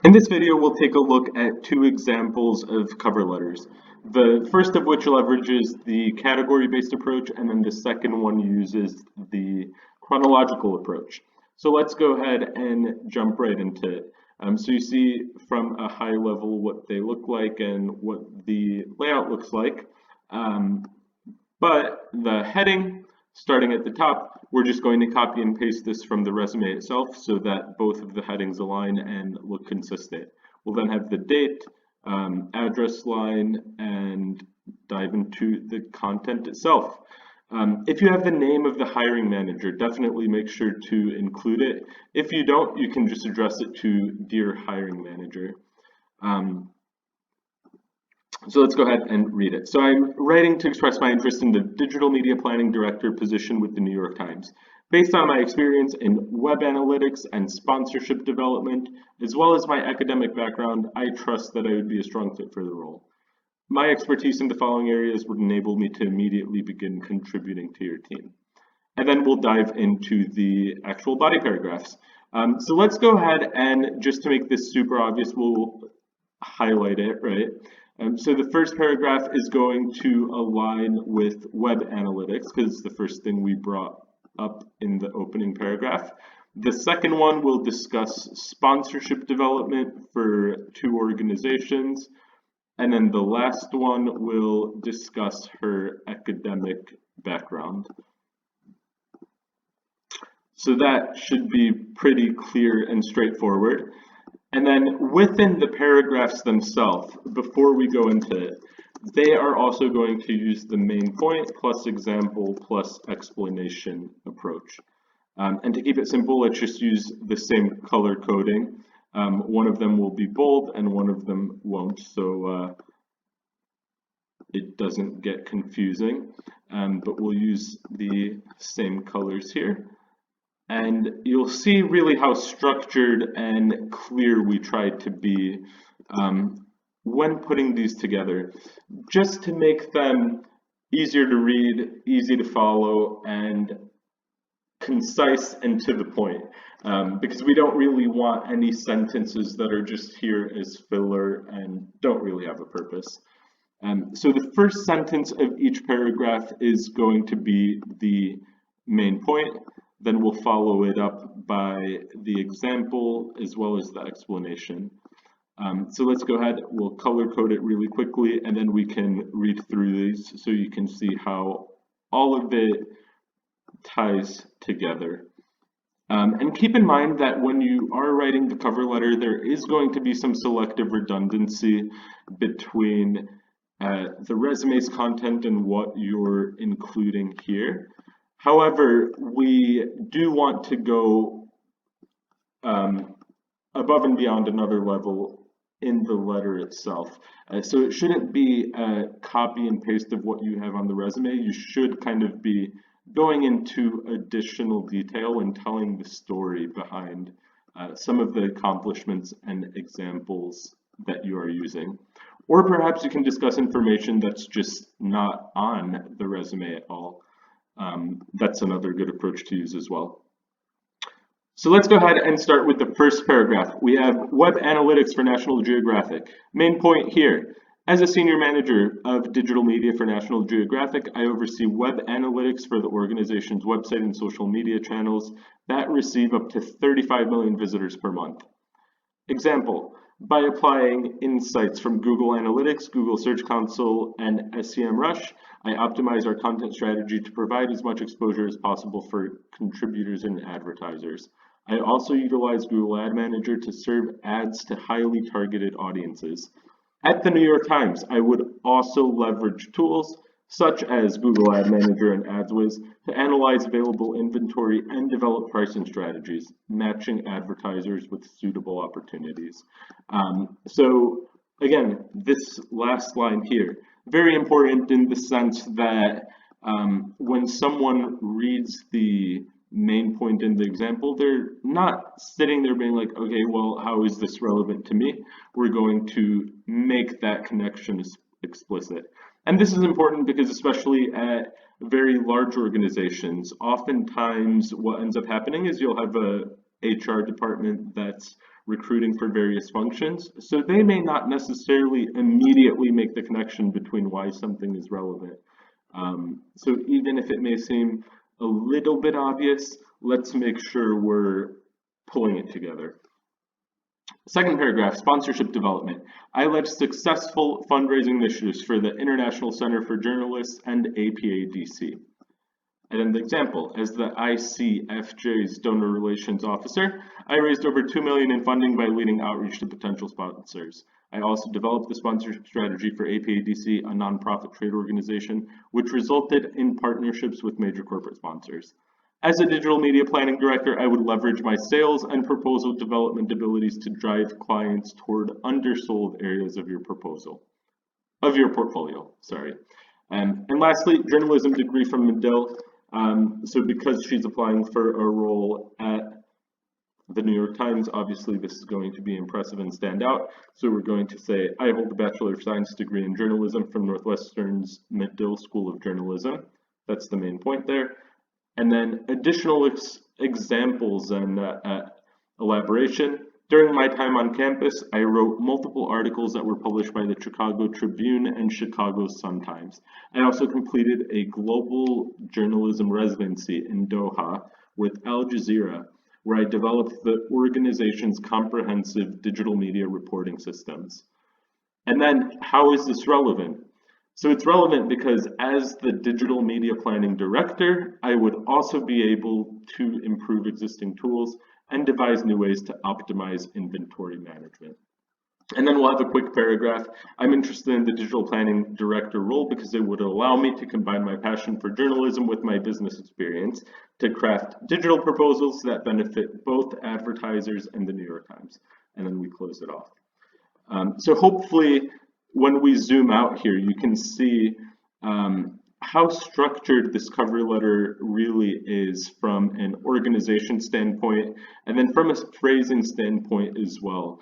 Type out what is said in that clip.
In this video, we'll take a look at two examples of cover letters. The first of which leverages the category-based approach, and then the second one uses the chronological approach. So let's go ahead and jump right into it. So you see from a high level what they look like and what the layout looks like. But the heading, starting at the top, we're just going to copy and paste this from the resume itself so that both of the headings align and look consistent. We'll then have the date, address line, and dive into the content itself. If you have the name of the hiring manager, definitely make sure to include it. If you don't, you can just address it to Dear Hiring Manager. So let's go ahead and read it. So I'm writing to express my interest in the digital media planning director position with the New York Times. Based on my experience in web analytics and sponsorship development, as well as my academic background, I trust that I would be a strong fit for the role. My expertise in the following areas would enable me to immediately begin contributing to your team. And then we'll dive into the actual body paragraphs. So let's go ahead and just to make this super obvious, we'll highlight it, right? So the first paragraph is going to align with web analytics because it's the first thing we brought up in the opening paragraph. The second one will discuss sponsorship development for two organizations. And then the last one will discuss her academic background. So that should be pretty clear and straightforward. And then within the paragraphs themselves, before we go into it, they are also going to use the main point plus example plus explanation approach. And to keep it simple, let's just use the same color coding. One of them will be bold and one of them won't, so it doesn't get confusing. But we'll use the same colors here. And you'll see really how structured and clear we tried to be when putting these together, just to make them easier to read, easy to follow, and concise and to the point. Because we don't really want any sentences that are just here as filler and don't really have a purpose. So the first sentence of each paragraph is going to be the main point. Then we'll follow it up by the example as well as the explanation. So let's go ahead, we'll color code it really quickly, and then we can read through these so you can see how all of it ties together. And keep in mind that when you are writing the cover letter, there is going to be some selective redundancy between the resume's content and what you're including here. However, we do want to go above and beyond another level in the letter itself. So it shouldn't be a copy and paste of what you have on the resume. You should kind of be going into additional detail and telling the story behind some of the accomplishments and examples that you are using. Or perhaps you can discuss information that's just not on the resume at all. That's another good approach to use as well. So let's go ahead and start with the first paragraph. We have web analytics for National Geographic. Main point here, as a senior manager of digital media for National Geographic, I oversee web analytics for the organization's website and social media channels that receive up to 35 million visitors per month. Example, by applying insights from Google Analytics, Google Search Console, and SEMrush, I optimize our content strategy to provide as much exposure as possible for contributors and advertisers. I also utilize Google Ad Manager to serve ads to highly targeted audiences. At the New York Times, I would also leverage tools such as Google Ad Manager and AdsWiz to analyze available inventory and develop pricing strategies, matching advertisers with suitable opportunities. So again, this last line here, very important in the sense that when someone reads the main point in the example, they're not sitting there being like, okay, well, how is this relevant to me? We're going to make that connection explicit. And this is important because especially at very large organizations, oftentimes what ends up happening is you'll have a HR department that's recruiting for various functions. So they may not necessarily immediately make the connection between why something is relevant. So even if it may seem a little bit obvious, let's make sure we're pulling it together. Second paragraph, sponsorship development. I led successful fundraising initiatives for the International Center for Journalists and APA-DC. And then the example, as the ICFJ's donor relations officer, I raised over $2 million in funding by leading outreach to potential sponsors. I also developed the sponsorship strategy for APA-DC, a nonprofit trade organization, which resulted in partnerships with major corporate sponsors. As a digital media planning director, I would leverage my sales and proposal development abilities to drive clients toward undersold areas of your portfolio. And lastly, journalism degree from Medill. So because she's applying for a role at the New York Times, obviously this is going to be impressive and stand out. So we're going to say, I hold a Bachelor of Science degree in journalism from Northwestern's Medill School of Journalism. That's the main point there. And then additional examples and elaboration. During my time on campus, I wrote multiple articles that were published by the Chicago Tribune and Chicago Sun-Times. I also completed a global journalism residency in Doha with Al Jazeera, where I developed the organization's comprehensive digital media reporting systems. And then, how is this relevant? So it's relevant because as the digital media planning director, I would also be able to improve existing tools and devise new ways to optimize inventory management. And then we'll have a quick paragraph. I'm interested in the digital planning director role because it would allow me to combine my passion for journalism with my business experience to craft digital proposals that benefit both advertisers and the New York Times. And then we close it off. So hopefully, when we zoom out here, you can see how structured this cover letter really is from an organization standpoint, and then from a phrasing standpoint as well.